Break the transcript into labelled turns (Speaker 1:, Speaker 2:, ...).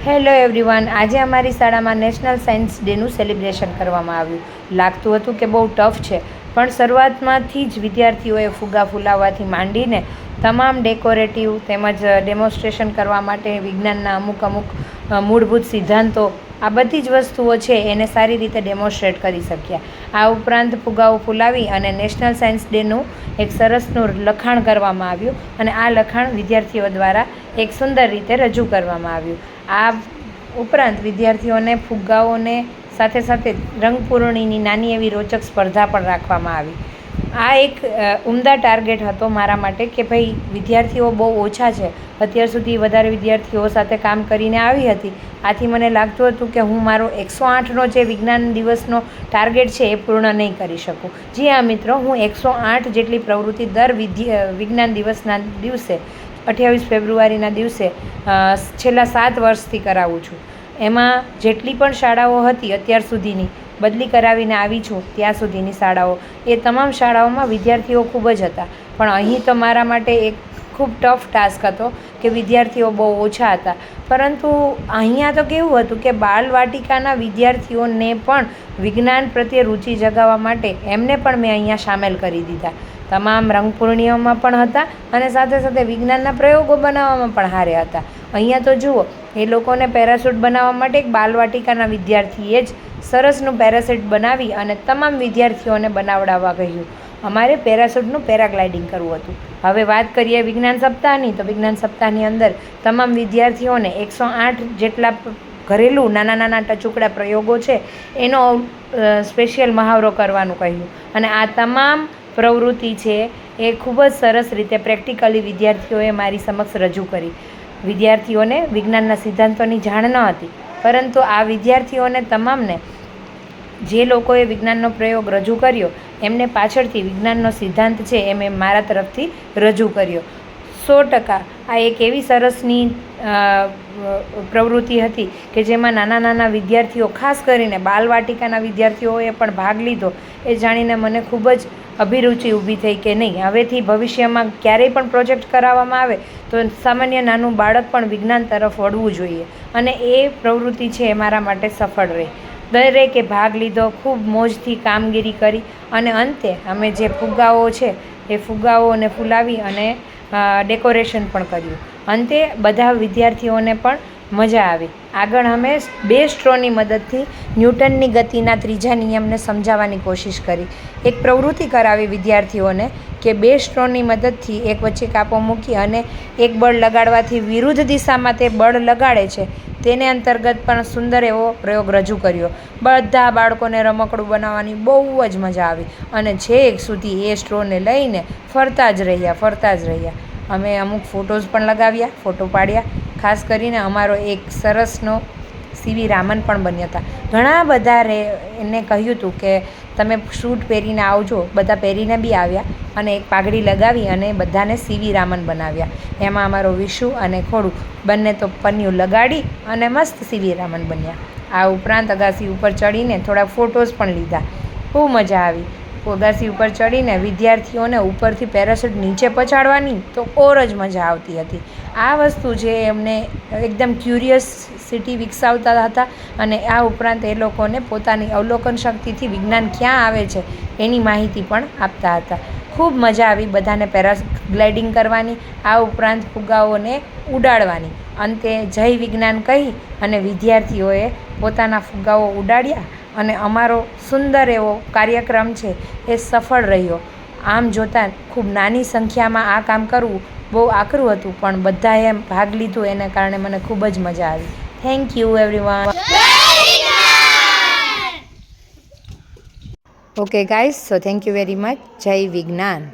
Speaker 1: Hello everyone, આજે અમારી શાળામાં નેશનલ સાયન્સ ડેનું સેલિબ્રેશન કરવામાં આવ્યું. લાગતું હતું કે બહુ ટફ છે, પણ શરૂઆતમાંથી જ વિદ્યાર્થીઓએ ફુગ્ગા ફૂલાવવાથી માંડીને તમામ ડેકોરેટિવ તેમજ ડેમોન્સ્ટ્રેશન કરવા માટે વિજ્ઞાનના અમુક મૂળભૂત સિદ્ધાંતો, આ બધી જ વસ્તુઓ છે એને સારી રીતે ડેમોન્સ્ટ્રેટ કરી શક્યા. આ ઉપરાંત ફુગ્ગાઓ ફૂલાવી અને નેશનલ સાયન્સ ડેનું એક સરસનું લખાણ કરવામાં આવ્યું અને આ લખાણ વિદ્યાર્થીઓ દ્વારા એક સુંદર રીતે રજૂ કરવામાં આવ્યું. આ ઉપરાંત વિદ્યાર્થીઓને ફુગ્ગાઓને સાથે સાથે રંગપૂર્ણિની નાની એવી રોચક સ્પર્ધા પણ રાખવામાં આવી. આ એક ઉમદા ટાર્ગેટ હતો મારા માટે કે ભાઈ વિદ્યાર્થીઓ બહુ ઓછા છે, અત્યાર સુધી વધારે વિદ્યાર્થીઓ સાથે કામ કરીને આવી હતી. આથી મને લાગતું હતું કે હું મારો 108નો જે વિજ્ઞાન દિવસનો ટાર્ગેટ છે એ પૂર્ણ નહીં કરી શકું. જી હા મિત્રો, હું 108 જેટલી પ્રવૃત્તિ દર વિજ્ઞાન દિવસના દિવસે 28 ફેબ્રુઆરીના દિવસે છેલ્લા 7 વર્ષથી કરાવું છું. એમાં જેટલી પણ શાળાઓ હતી અત્યાર સુધીની, બદલી કરાવીને આવી છું ત્યાં સુધીની શાળાઓ, એ તમામ શાળાઓમાં વિદ્યાર્થીઓ ખૂબ જ હતા. પણ અહીં તો મારા માટે એક ખૂબ ટફ ટાસ્ક હતો કે વિદ્યાર્થીઓ બહુ ઓછા હતા. પરંતુ અહીંયા તો કેવું હતું કે બાળવાટિકાના વિદ્યાર્થીઓને પણ વિજ્ઞાન પ્રત્યે રુચિ જગાવવા માટે એમને પણ મેં અહીંયા સામેલ કરી દીધા. તમામ રંગપૂર્ણિઓમાં પણ હતા અને સાથે સાથે વિજ્ઞાનના પ્રયોગો બનાવવામાં પણ હારે હતા. અહીંયા તો જુઓ, એ લોકોને પેરાશૂટ બનાવવા માટે એક બાલવાટિકાના વિદ્યાર્થીએ જ સરસનું પેરાશૂટ બનાવી અને તમામ વિદ્યાર્થીઓને બનાવડાવવા કહ્યું. અમારે પેરાશૂટનું પેરાગ્લાઇડિંગ કરવું હતું. હવે વાત કરીએ વિજ્ઞાન સપ્તાહની, તો વિજ્ઞાન સપ્તાહની અંદર તમામ વિદ્યાર્થીઓને 108 જેટલા ઘરેલું નાના ટચુકડા પ્રયોગો છે એનો સ્પેશિયલ મહાવરો કરવાનું કહ્યું. અને આ તમામ પ્રવૃત્તિ છે એ ખૂબ જ સરસ રીતે પ્રેક્ટિકલી વિદ્યાર્થીઓએ મારી સમક્ષ રજૂ કરી. વિદ્યાર્થીઓને વિજ્ઞાનના સિદ્ધાંતોની જાણ ન હતી, પરંતુ આ વિદ્યાર્થીઓને તમામને જે લોકોએ વિજ્ઞાનનો પ્રયોગ રજૂ કર્યો એમને પાછળથી વિજ્ઞાનનો સિદ્ધાંત છે એ મેં મારા તરફથી રજૂ કર્યો. 100% આ એક એવી સરસની પ્રવૃત્તિ હતી કે જેમાં નાના વિદ્યાર્થીઓ, ખાસ કરીને બાલવાટિકાના વિદ્યાર્થીઓએ પણ ભાગ લીધો. એ જાણીને મને ખૂબ જ અભિરુચિ ઊભી થઈ કે નહીં, હવેથી ભવિષ્યમાં ક્યારેય પણ પ્રોજેક્ટ કરાવવામાં આવે તો સામાન્ય નાનું બાળક પણ વિજ્ઞાન તરફ વળવું જોઈએ. અને એ પ્રવૃત્તિ છે એ મારા માટે સફળ રહી. દરેકે ભાગ લીધો, ખૂબ મોજથી કામગીરી કરી અને અંતે અમે જે ફુગ્ગાઓ છે એ ફુગ્ગાઓને ફૂલાવી અને ડેકોરેશન પણ કર્યું. અંતે બધા વિદ્યાર્થીઓને પણ મજા આવી. આગળ અમે 2 સ્ટ્રોની મદદથી ન્યૂટનની ગતિના ત્રીજા નિયમને સમજાવવાની કોશિશ કરી. એક પ્રવૃત્તિ કરાવી વિદ્યાર્થીઓને કે 2 સ્ટ્રોની મદદથી એક વચ્ચે કાપો મૂકી અને એક બળ લગાડવાથી વિરુદ્ધ દિશામાં તે બળ લગાડે છે, તેને અંતર્ગત પણ સુંદર એવો પ્રયોગ રજૂ કર્યો. બધા બાળકોને રમકડું બનાવવાની બહુ જ મજા આવી અને છેક સુધી એ સ્ટ્રોને લઈને ફરતા જ રહ્યા. અમે અમુક ફોટોઝ પણ લગાવ્યા, ફોટો પાડ્યા. ખાસ કરીને અમારો એક સરસનો સીવી રામન પણ બન્યા હતા. ઘણા બધા એને કહ્યું હતું કે તમે શૂટ પહેરીને આવજો. બધા પહેરીને બી આવ્યા અને એક પાઘડી લગાવી અને બધાને સીવી રામન બનાવ્યા. એમાં અમારો વિશુ અને ખોડુ બંને તો પન્યું લગાડી અને મસ્ત સીવી રામન બન્યા. આ ઉપરાંત અગાસી ઉપર ચડીને થોડા ફોટોઝ પણ લીધા. ખૂબ મજા આવી. અગાસી ઉપર ચડીને વિદ્યાર્થીઓને ઉપરથી પેરાશૂટ નીચે પછાડવાની તો ઓર જ મજા આવતી હતી. આ વસ્તુ છે એમને એકદમ ક્યુરિયસિટી વિકસાવતા હતા અને આ ઉપરાંત એ લોકોને પોતાની અવલોકન શક્તિથી વિજ્ઞાન ક્યાં આવે છે એની માહિતી પણ આપતા હતા. ખૂબ મજા આવી બધાને પેરાગ્લાઇડિંગ કરવાની, આ ઉપરાંત ફુગ્ગાઓને ઉડાડવાની. અંતે જય વિજ્ઞાન કહી અને વિદ્યાર્થીઓએ પોતાના ફુગ્ગાઓ ઉડાડ્યા અને અમારો સુંદર એવો કાર્યક્રમ છે એ સફળ રહ્યો. આમ જોતાં ખૂબ નાની સંખ્યામાં આ કામ કરવું બહુ આકરું હતું, પણ બધાએ ભાગ લીધો એને કારણે મને ખૂબ જ મજા આવી. Thank you everyone. Okay guys, so thank you very much. જય વિજ્ઞાન.